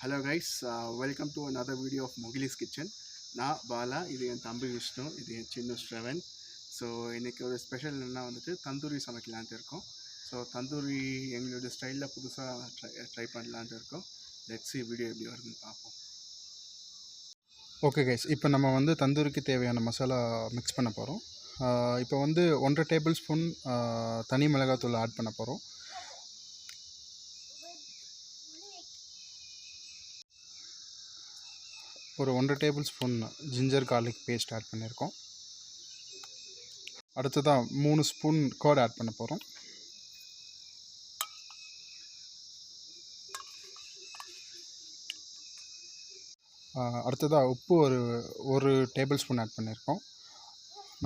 Hello guys, welcome to another video of Mogilis Kitchen. நான் பாலா, இது என் தம்பி விஷ்ணு, இது என் சின்ன ஸ்ரவன். ஸோ இன்றைக்கி ஒரு ஸ்பெஷல் என்ன வந்துட்டு தந்தூரி சமைக்கலான்ட்டு இருக்கோம். ஸோ தந்தூரி எங்களோட ஸ்டைலில் புதுசாக ட்ரை பண்ணலான்ட்டு இருக்கோம். லெட்ஸ் see வீடியோ எப்படி வருதுன்னு பார்ப்போம். ஓகே கைஸ், இப்போ நம்ம வந்து தந்தூரிக்கு தேவையான மசாலா மிக்ஸ் பண்ண போகிறோம். இப்போ வந்து 1.5 டேபிள் ஸ்பூன் தனி மிளகாத்தூள் ஆட் பண்ண போகிறோம். ஒரு 1.5 tablespoon ginger garlic paste add பண்ணியிருக்கோம். அடுத்ததாக 3 ஸ்பூன் கர்ட் ஆட் பண்ண போகிறோம். அடுத்ததாக உப்பு ஒரு டேபிள் ஸ்பூன் ஆட் பண்ணியிருக்கோம்.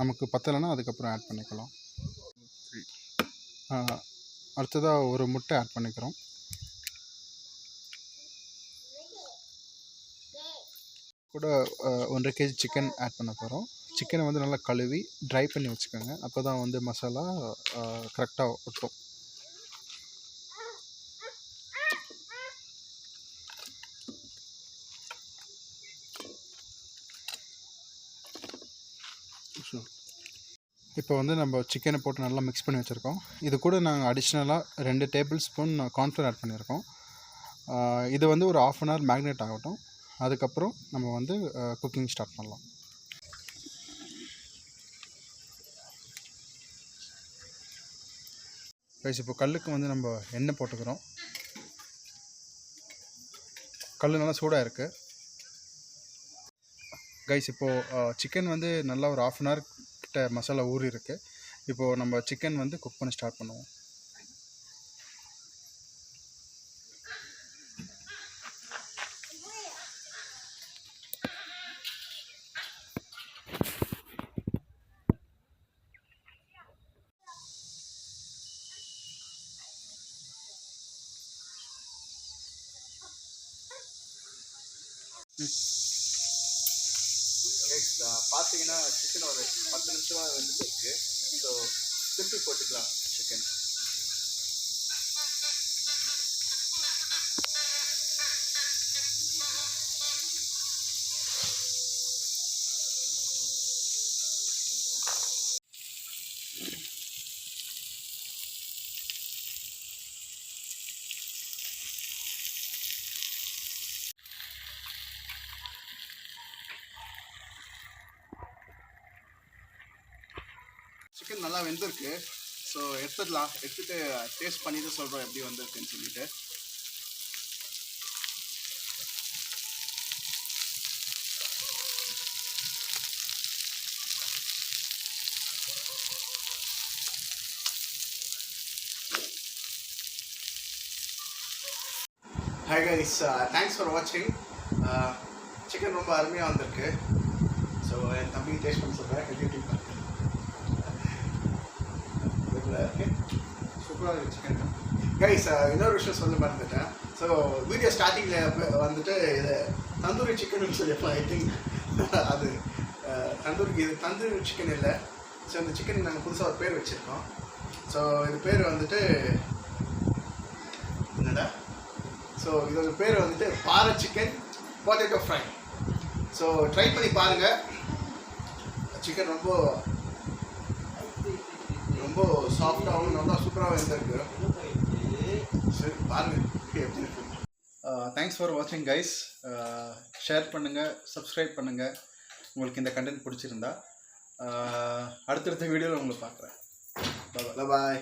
நமக்கு பத்தலைன்னா அதுக்கப்புறம் ஆட் பண்ணிக்கலாம். அடுத்ததாக ஒரு முட்டை ஆட் பண்ணிக்கிறோம். கூட 1.5 kg சிக்கன் ஆட் பண்ண போகிறோம். சிக்கனை வந்து நல்லா கழுவி ட்ரை பண்ணி வச்சுக்கோங்க. அப்போ தான் வந்து மசாலா கரெக்டாக ஒட்டும். இப்போ வந்து நம்ம சிக்கனை போட்டு நல்லா மிக்ஸ் பண்ணி வச்சுருக்கோம். இது கூட நாங்கள் அடிஷ்னலாக 2 டேபிள் ஸ்பூன் கார்ன்ஃப்ளவர் ஆட் பண்ணியிருக்கோம். இது வந்து ஒரு 1/2 hour மேக்னேட் ஆகட்டும். அதுக்கப்புறம் நம்ம வந்து குக்கிங் ஸ்டார்ட் பண்ணலாம். கைஸ், இப்போ கல்லுக்கு வந்து நம்ம எண்ணெய் போட்டுக்கிறோம். கல் நல்லா சூடாக இருக்குது. கைஸ், இப்போது சிக்கன் வந்து நல்லா ஒரு 1/2 hour கிட்ட மசாலா ஊறி இருக்குது. இப்போது நம்ம சிக்கன் வந்து குக் பண்ண ஸ்டார்ட் பண்ணுவோம். பார்த்தீங்கன்னா சிக்கன் ஒரு 10 நிமிஷமாக வந்துட்டு இருக்கு. ஸோ திருப்பி போட்டுக்கலாம் சிக்கன். சிக்கன் நல்லா வெந்திருக்கு. ஸோ எடுத்துட்டு டேஸ்ட் பண்ணிட்டு சொல்கிறோம் எப்படி வந்திருக்குன்னு சொல்லிட்டு. ஹாய் கைஸ், தேங்க்ஸ் ஃபார் வாட்சிங். சிக்கன் ரொம்ப அருமையாக வந்திருக்கு. ஸோ என் தம்பி டேஸ்ட் பண்ணி சொல்கிறேன். எப்படி சூப்பராக இருக்குது சிக்கன். கைஸ், இன்னொரு விஷயம் சொல்ல மறந்துட்டேன். ஸோ வீடியோ ஸ்டார்டிங்கில் வந்துட்டு இது தந்தூரி சிக்கன் சொல்லியிருப்பேன். ஐ திங்க் அது தந்தூரி சிக்கன் இல்லை. ஸோ இந்த சிக்கனுக்கு நாங்கள் புதுசாக ஒரு பேர் வச்சுருக்கோம். ஸோ இது பேர் வந்துட்டு என்னடா, ஸோ இதோட பேர் வந்துட்டு பாறை chicken potato fry. So try பண்ணி பாருங்கள். சிக்கன் ரொம்ப சாஃப்டாகவும் நல்லா சூப்பராகவும் இருந்திருக்கு. சரி பாருங்கள் எப்படி இருக்கு. தேங்க்ஸ் ஃபார் வாட்சிங் கைஸ். ஷேர் பண்ணுங்கள், சப்ஸ்கிரைப் பண்ணுங்கள் உங்களுக்கு இந்த கண்டென்ட் பிடிச்சிருந்தா. அடுத்தடுத்த வீடியோவில் உங்களை பார்க்குறேன். பாய்.